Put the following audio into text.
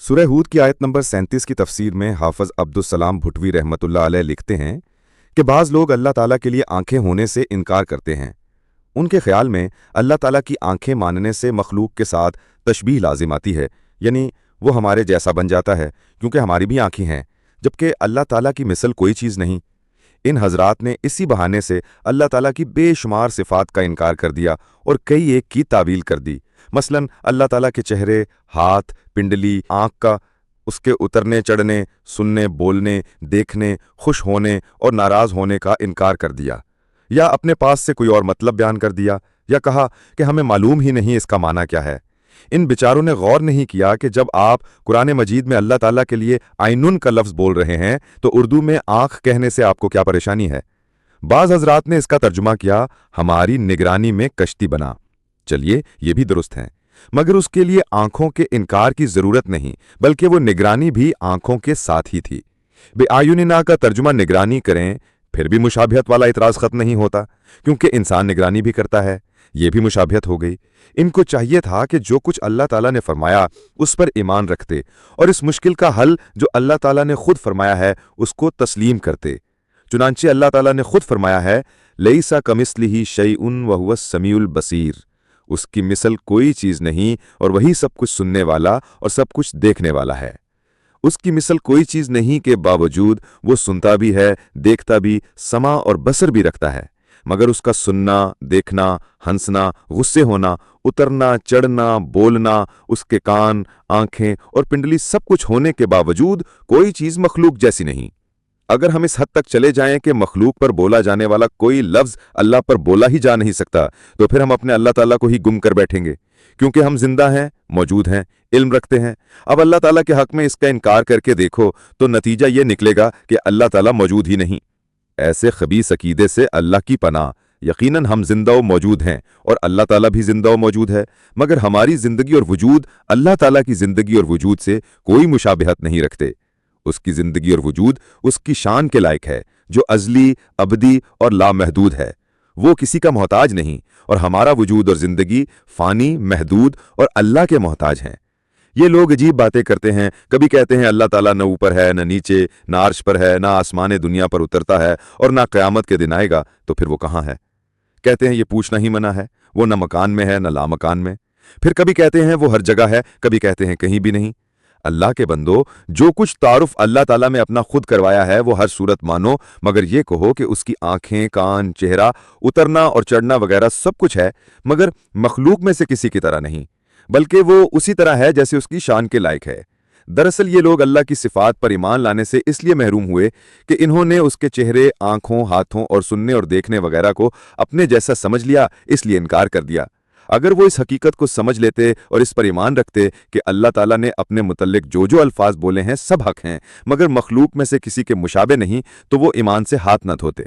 सूरह हूद की आयत नंबर 37 की तफसीर में हाफिज अब्दुस्सलाम भुटवी रहमतुल्लाह अलैह लिखते हैं कि बाज़ लोग अल्लाह ताला के लिए आंखें होने से इनकार करते हैं। उनके ख्याल में अल्लाह ताला की आंखें मानने से मखलूक के साथ तशबीह लाजिम आती है, यानी वो हमारे जैसा बन जाता है क्योंकि हमारी भी आंखें हैं, जबकि अल्लाह ताला की मिसल कोई चीज़ नहीं। इन हजरात ने इसी बहाने से अल्लाह ताला की बेशुमार सिफ़ात का इनकार कर दिया और कई एक की तावील कर दी। मसलन अल्लाह ताला के चेहरे, हाथ, पिंडली, आँख का, उसके उतरने चढ़ने, सुनने, बोलने, देखने, खुश होने और नाराज़ होने का इनकार कर दिया, या अपने पास से कोई और मतलब बयान कर दिया, या कहा कि हमें मालूम ही नहीं इसका माना क्या है। इन बेचारों ने गौर नहीं किया कि जब आप कुरान मजीद में अल्लाह ताला के लिए आइनुन का लफ्ज़ बोल रहे हैं तो उर्दू में आँख कहने से आपको क्या परेशानी है। बाज़ हजरात ने इसका तर्जुमा किया, हमारी निगरानी में कश्ती बना। चलिए, ये भी दुरुस्त है, मगर उसके लिए आंखों के इनकार की जरूरत नहीं, बल्कि वो निगरानी भी आंखों के साथ ही थी। बेआयुनिना का तर्जुमा निगरानी करें, फिर भी मुशाबिहत वाला इतराज खत्म नहीं होता, क्योंकि इंसान निगरानी भी करता है, ये भी मुशाबिहत हो गई। इनको चाहिए था कि जो कुछ अल्लाह ताला ने फरमाया उस पर ईमान रखते और इस मुश्किल का हल जो अल्लाह ताला ने खुद फरमाया है उसको तस्लीम करते। चुनांचे अल्लाह ताला ने खुद फरमाया है, लईसा कमिस्लिही शैउन व हुवस समीउल बसीर, उसकी मिसल कोई चीज़ नहीं और वही सब कुछ सुनने वाला और सब कुछ देखने वाला है। उसकी मिसल कोई चीज़ नहीं के बावजूद वो सुनता भी है, देखता भी, समा और बसर भी रखता है, मगर उसका सुनना, देखना, हंसना, गुस्से होना, उतरना, चढ़ना, बोलना, उसके कान, आंखें और पिंडली सब कुछ होने के बावजूद कोई चीज़ मखलूक जैसी नहीं। अगर हम इस हद तक चले जाएं कि मखलूक पर बोला जाने वाला कोई लफ्ज़ अल्लाह पर बोला ही जा नहीं सकता, तो फिर हम अपने अल्लाह ताला को ही गुम कर बैठेंगे, क्योंकि हम जिंदा हैं, मौजूद हैं, इल्म रखते हैं। अब अल्लाह ताला के हक में इसका इनकार करके देखो तो नतीजा ये निकलेगा कि अल्लाह ताला मौजूद ही नहीं। ऐसे खबीस अकीदे से अल्लाह की पनाह। यकीनन हम जिंदा व मौजूद हैं और अल्लाह ताला भी जिंदा व मौजूद है, मगर हमारी जिंदगी और वजूद अल्लाह ताला की जिंदगी और वजूद से कोई मुशाबिहत नहीं रखते। उसकी जिंदगी और वजूद उसकी शान के लायक है, जो अजली, अबदी और लामहदूद है। वो किसी का मोहताज नहीं, और हमारा वजूद और जिंदगी फानी, महदूद और अल्लाह के मोहताज हैं। ये लोग अजीब बातें करते हैं, कभी कहते हैं अल्लाह ताला न ऊपर है, न नीचे, न अर्श पर है, न आसमान दुनिया पर उतरता है और न क़यामत के दिन आएगा, तो फिर वो कहाँ है। कहते हैं ये पूछना ही मना है, वो न मकान में है न लामकान में। फिर कभी कहते हैं वो हर जगह है, कभी कहते हैं कहीं भी नहीं। अल्लाह के बंदो, जो कुछ तारुफ अल्लाह ताला में अपना खुद करवाया है वो हर सूरत मानो, मगर ये कहो कि उसकी आंखें, कान, चेहरा, उतरना और चढ़ना वगैरह सब कुछ है, मगर मखलूक में से किसी की तरह नहीं, बल्कि वो उसी तरह है जैसे उसकी शान के लायक है। दरअसल ये लोग अल्लाह की सिफात पर ईमान लाने से इसलिए महरूम हुए कि इन्होंने उसके चेहरे, आंखों, हाथों और सुनने और देखने वगैरह को अपने जैसा समझ लिया, इसलिए इनकार कर दिया। अगर वो इस हकीकत को समझ लेते और इस पर ईमान रखते कि अल्लाह ताला ने अपने मुतल्लिक जो जो अल्फाज बोले हैं सब हक हैं, मगर मखलूक में से किसी के मुशाबे नहीं, तो वो ईमान से हाथ न धोते।